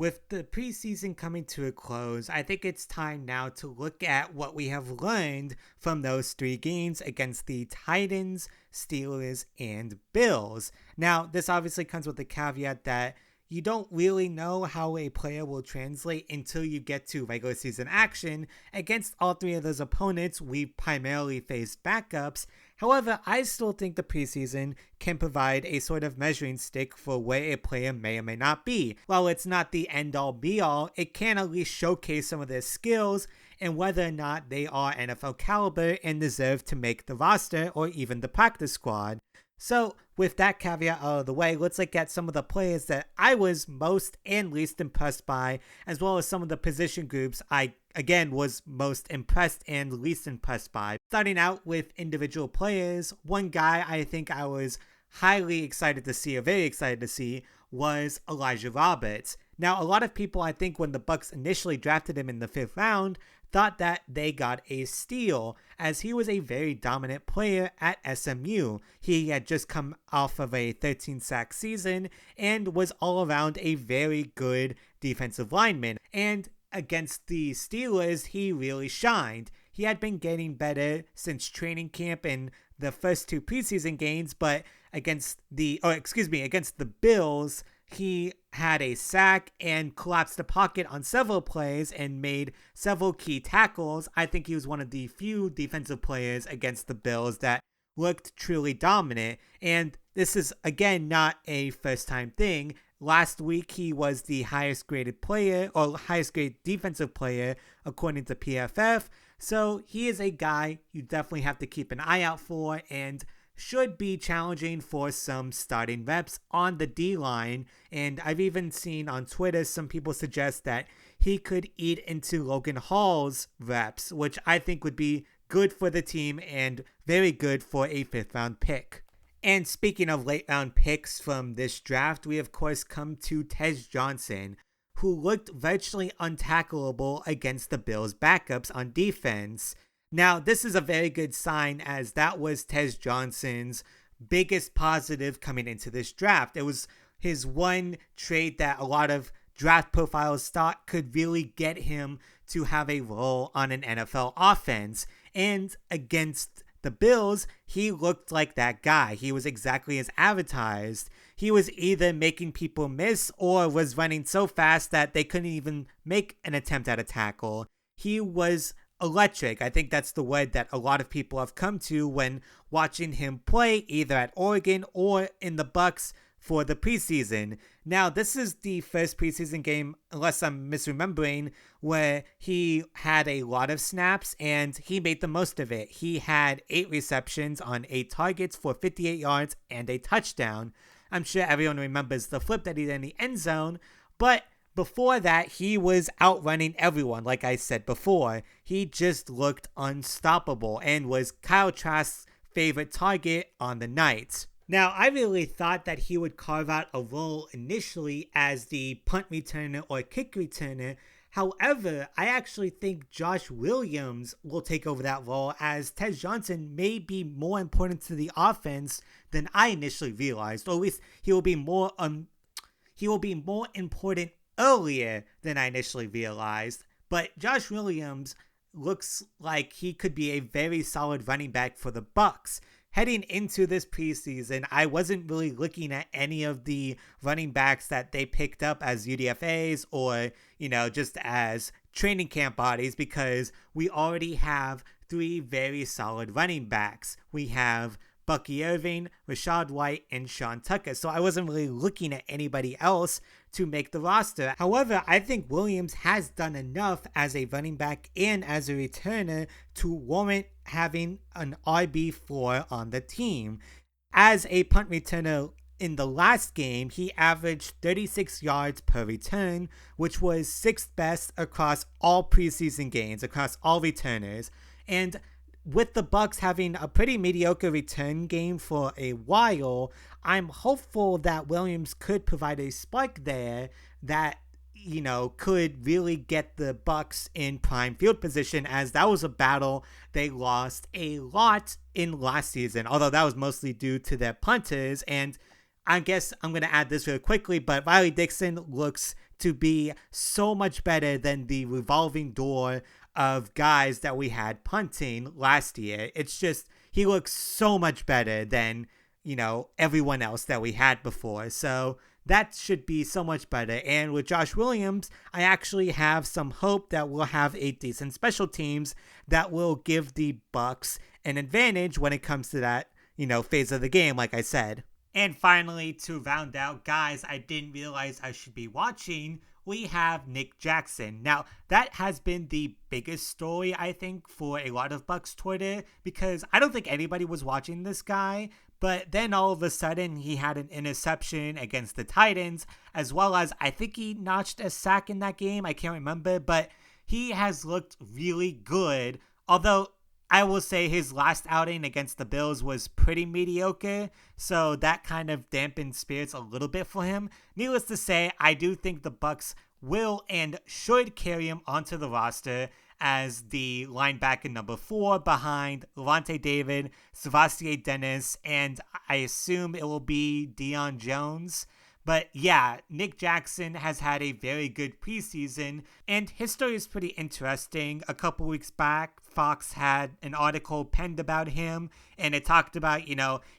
With the preseason coming to a close, I think it's time now to look at what we have learned from those 3 games against the Titans, Steelers, and Bills. Now, this obviously comes with the caveat that you don't really know how a player will translate until you get to regular season action. Against all 3 of those opponents, we primarily faced backups. However, I still think the preseason can provide a sort of measuring stick for where a player may or may not be. While it's not the end-all be-all, it can at least showcase some of their skills and whether or not they are NFL caliber and deserve to make the roster or even the practice squad. So, with that caveat out of the way, let's look at some of the players that I was most and least impressed by, as well as some of the position groups I, again, was most impressed and least impressed by. Starting out with individual players, one guy I think I was highly excited to see, or very excited to see, was Elijah Roberts. Now, a lot of people, I think, when the Bucs initially drafted him in the 5th round, thought that they got a steal, as he was a very dominant player at SMU. He had just come off of a 13-sack season and was all around a very good defensive lineman. And against the Steelers, he really shined. He had been getting better since training camp in the first 2 preseason games, but against the Bills, he had a sack and collapsed the pocket on several plays and made several key tackles. I think he was one of the few defensive players against the Bills that looked truly dominant. And this is, again, not a first-time thing. Last week, he was the highest graded player, or highest graded defensive player, according to PFF. So he is a guy you definitely have to keep an eye out for and should be challenging for some starting reps on the D-line. And I've even seen on Twitter some people suggest that he could eat into Logan Hall's reps, which I think would be good for the team and very good for a 5th round pick. And speaking of late round picks from this draft, we of course come to Tez Johnson, who looked virtually untackleable against the Bills' backups on defense. Now, this is a very good sign, as that was Tez Johnson's biggest positive coming into this draft. It was his one trait that a lot of draft profiles thought could really get him to have a role on an NFL offense. And against the Bills, he looked like that guy. He was exactly as advertised. He was either making people miss or was running so fast that they couldn't even make an attempt at a tackle. He was electric. I think that's the word that a lot of people have come to when watching him play either at Oregon or in the Bucs for the preseason. Now, this is the first preseason game, unless I'm misremembering, where he had a lot of snaps and he made the most of it. He had 8 receptions on 8 targets for 58 yards and a touchdown. I'm sure everyone remembers the flip that he did in the end zone, but before that, he was outrunning everyone, like I said before. He just looked unstoppable and was Kyle Trask's favorite target on the night. Now, I really thought that he would carve out a role initially as the punt returner or kick returner. However, I actually think Josh Williams will take over that role, as Tez Johnson may be more important to the offense than I initially realized, or at least he will be more important earlier than I initially realized. But Josh Williams looks like he could be a very solid running back for the Bucs. Heading into this preseason, I wasn't really looking at any of the running backs that they picked up as UDFAs or, just as training camp bodies, because we already have 3 very solid running backs. We have Bucky Irving, Rashad White, and Sean Tucker. So I wasn't really looking at anybody else to make the roster. However, I think Williams has done enough as a running back and as a returner to warrant having an RB4 on the team. As a punt returner in the last game, he averaged 36 yards per return, which was 6th best across all preseason games, across all returners. And with the Bucs having a pretty mediocre return game for a while, I'm hopeful that Williams could provide a spark there that, could really get the Bucs in prime field position, as that was a battle they lost a lot in last season, although that was mostly due to their punters. And I guess I'm going to add this real quickly, but Riley Dixon looks to be so much better than the revolving door of guys that we had punting last year. It's just, he looks so much better than, everyone else that we had before. So that should be so much better. And with Josh Williams, I actually have some hope that we'll have a decent special teams that will give the Bucs an advantage when it comes to that, phase of the game, like I said. And finally, to round out guys I didn't realize I should be watching, we have Nick Jackson. Now, that has been the biggest story, I think, for a lot of Bucs Twitter, because I don't think anybody was watching this guy. But then all of a sudden, he had an interception against the Titans, as well as I think he notched a sack in that game. I can't remember, but he has looked really good. Although I will say his last outing against the Bills was pretty mediocre, so that kind of dampened spirits a little bit for him. Needless to say, I do think the Bucs will and should carry him onto the roster as the linebacker number 4 behind Levante David, Savassie Dennis, and I assume it will be Deion Jones. But yeah, Nick Jackson has had a very good preseason, and his story is pretty interesting. A couple weeks back, Fox had an article penned about him, and it talked about,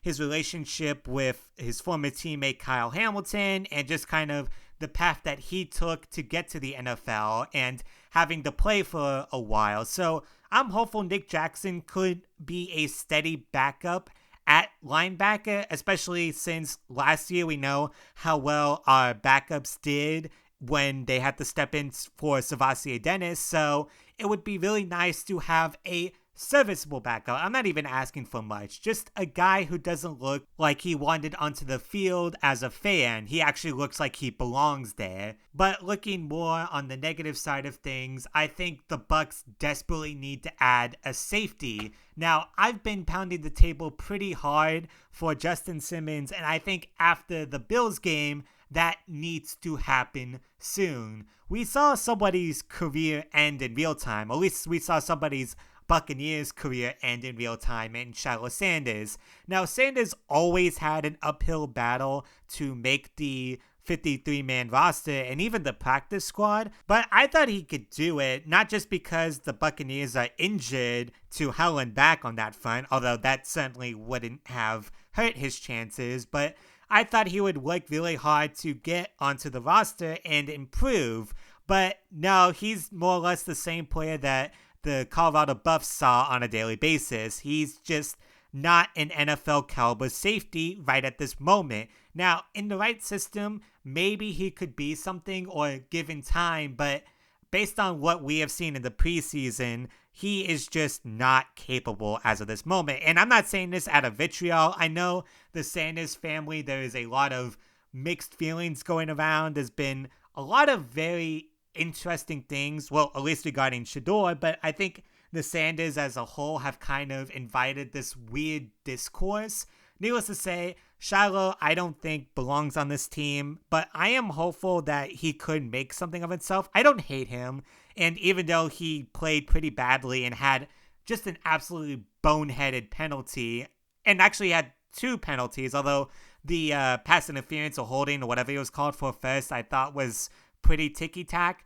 his relationship with his former teammate Kyle Hamilton, and just kind of the path that he took to get to the NFL and having to play for a while. So I'm hopeful Nick Jackson could be a steady backup at linebacker, especially since last year we know how well our backups did when they had to step in for Savassie Dennis. So it would be really nice to have a serviceable backup. I'm not even asking for much. Just a guy who doesn't look like he wandered onto the field as a fan. He actually looks like he belongs there. But looking more on the negative side of things, I think the Bucs desperately need to add a safety. Now, I've been pounding the table pretty hard for Justin Simmons, and I think after the Bills game, that needs to happen soon. We saw somebody's career end in real time. At least we saw somebody's Buccaneers career end in real time in Shiloh Sanders. Now, Sanders always had an uphill battle to make the 53-man roster and even the practice squad, but I thought he could do it, not just because the Buccaneers are injured to hell and back on that front, although that certainly wouldn't have hurt his chances, but I thought he would work really hard to get onto the roster and improve. But no, he's more or less the same player that the Colorado Buffs saw on a daily basis. He's just not an NFL caliber safety right at this moment. Now, in the right system, maybe he could be something or given time, but based on what we have seen in the preseason, he is just not capable as of this moment. And I'm not saying this out of vitriol. I know the Sanders family, there is a lot of mixed feelings going around. There's been a lot of very interesting things, well, at least regarding Shador, but I think the Sanders as a whole have kind of invited this weird discourse. Needless to say, Shiloh, I don't think belongs on this team, but I am hopeful that he could make something of himself. I don't hate him, and even though he played pretty badly and had just an absolutely boneheaded penalty, and actually had 2 penalties, although the pass interference or holding or whatever it was called for first, I thought was pretty ticky-tack.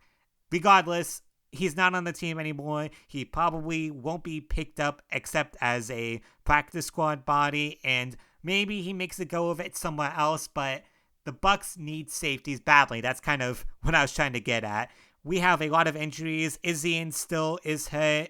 Regardless, he's not on the team anymore. He probably won't be picked up except as a practice squad body, and maybe he makes a go of it somewhere else, but the Bucs need safeties badly. That's kind of what I was trying to get at. We have a lot of injuries. Izzian still is hurt,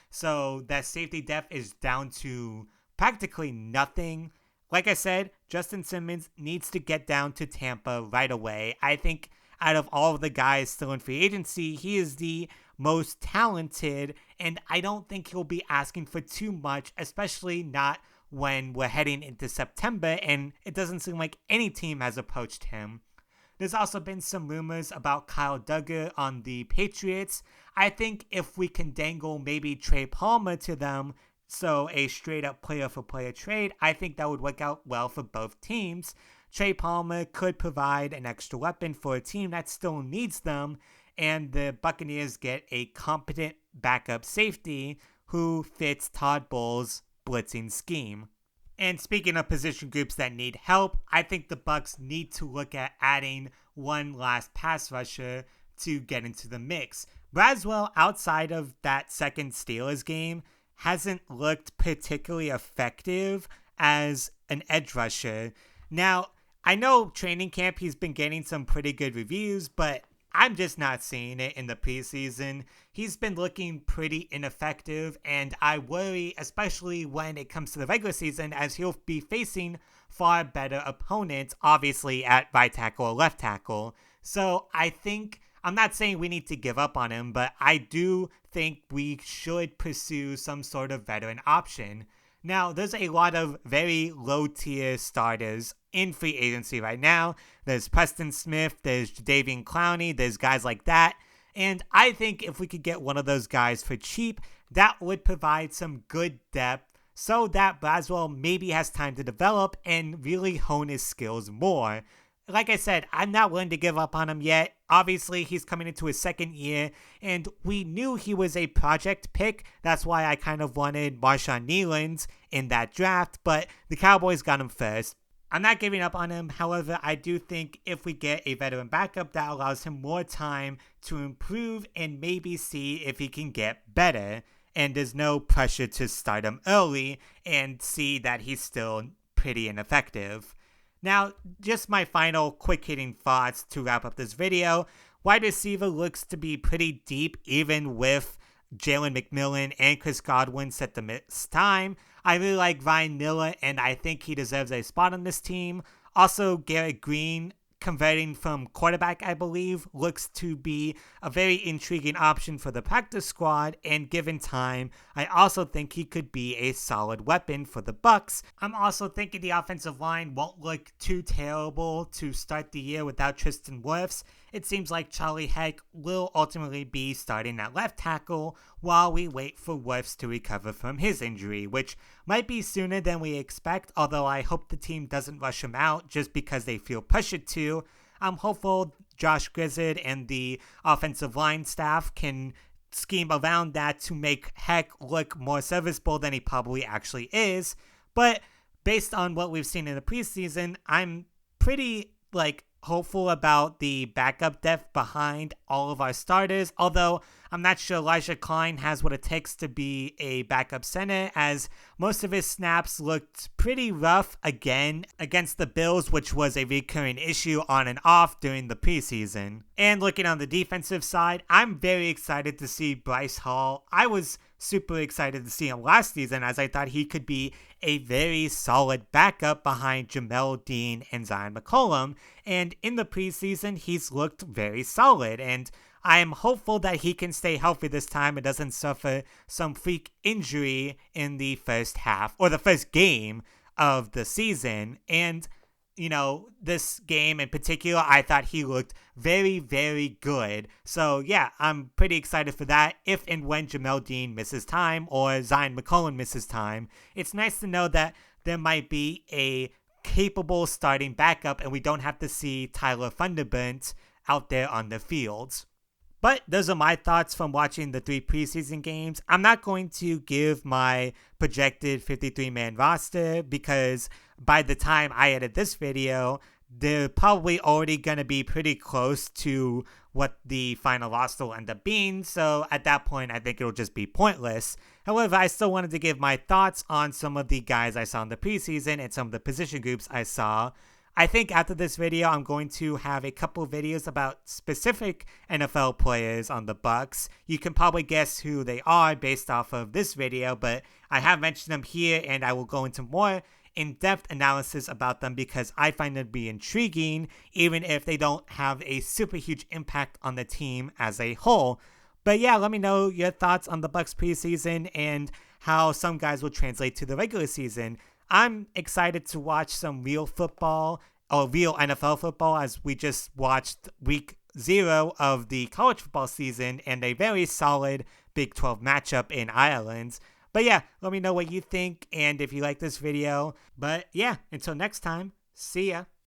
so that safety depth is down to practically nothing. Like I said, Justin Simmons needs to get down to Tampa right away. I think out of all of the guys still in free agency, he is the most talented, and I don't think he'll be asking for too much, especially not when we're heading into September, and it doesn't seem like any team has approached him. There's also been some rumors about Kyle Duggar on the Patriots. I think if we can dangle maybe Trey Palmer to them, so a straight-up player-for-player trade, I think that would work out well for both teams. Trey Palmer could provide an extra weapon for a team that still needs them, and the Buccaneers get a competent backup safety who fits Todd Bowles' blitzing scheme. And speaking of position groups that need help, I think the Bucs need to look at adding one last pass rusher to get into the mix. Braswell, outside of that second Steelers game, hasn't looked particularly effective as an edge rusher. Now, I know training camp he's been getting some pretty good reviews, but I'm just not seeing it in the preseason. He's been looking pretty ineffective, and I worry, especially when it comes to the regular season, as he'll be facing far better opponents, obviously at right tackle or left tackle. So I think, I'm not saying we need to give up on him, but I do think we should pursue some sort of veteran option. Now, there's a lot of very low-tier starters in free agency right now. There's Preston Smith, there's Jadeveon Clowney, there's guys like that. And I think if we could get one of those guys for cheap, that would provide some good depth so that Braswell maybe has time to develop and really hone his skills more. Like I said, I'm not willing to give up on him yet. Obviously, he's coming into his second year, and we knew he was a project pick. That's why I kind of wanted Marshawn Nealon in that draft, but the Cowboys got him first. I'm not giving up on him. However, I do think if we get a veteran backup, that allows him more time to improve and maybe see if he can get better. And there's no pressure to start him early and see that he's still pretty ineffective. Now, just my final quick-hitting thoughts to wrap up this video. Wide receiver looks to be pretty deep, even with Jalen McMillan and Chris Godwin set to miss time. I really like Ryan Miller, and I think he deserves a spot on this team. Also, Garrett Green, converting from quarterback, I believe, looks to be a very intriguing option for the practice squad, and given time, I also think he could be a solid weapon for the Bucs. I'm also thinking the offensive line won't look too terrible to start the year without Tristan Wirfs. It seems like Charlie Heck will ultimately be starting at left tackle while we wait for Wirfs to recover from his injury, which might be sooner than we expect, although I hope the team doesn't rush him out just because they feel pressured to. I'm hopeful Josh Grizzard and the offensive line staff can scheme around that to make Heck look more serviceable than he probably actually is. But based on what we've seen in the preseason, I'm pretty hopeful about the backup depth behind all of our starters, although I'm not sure Elijah Klein has what it takes to be a backup center, as most of his snaps looked pretty rough again against the Bills, which was a recurring issue on and off during the preseason. And looking on the defensive side, I'm very excited to see Bryce Hall. I was super excited to see him last season, as I thought he could be a very solid backup behind Jamel Dean and Zion McCollum, and in the preseason he's looked very solid, and I am hopeful that he can stay healthy this time and doesn't suffer some freak injury in the first half or the first game of the season. And this game in particular, I thought he looked very, very good. So yeah, I'm pretty excited for that. If and when Jamel Dean misses time or Zion McCollum misses time, it's nice to know that there might be a capable starting backup and we don't have to see Tyler Thunderbird out there on the fields. But those are my thoughts from watching the 3 preseason games. I'm not going to give my projected 53-man roster because by the time I edit this video, they're probably already going to be pretty close to what the final roster will end up being. So at that point, I think it'll just be pointless. However, I still wanted to give my thoughts on some of the guys I saw in the preseason and some of the position groups I saw. I think after this video, I'm going to have a couple of videos about specific NFL players on the Bucs. You can probably guess who they are based off of this video, but I have mentioned them here and I will go into more in-depth analysis about them because I find them to be intriguing, even if they don't have a super huge impact on the team as a whole. But yeah, let me know your thoughts on the Bucs preseason and how some guys will translate to the regular season. I'm excited to watch some real football or real NFL football, as we just watched week 0 of the college football season and a very solid Big 12 matchup in Ireland. But yeah, let me know what you think and if you like this video. But yeah, until next time, see ya.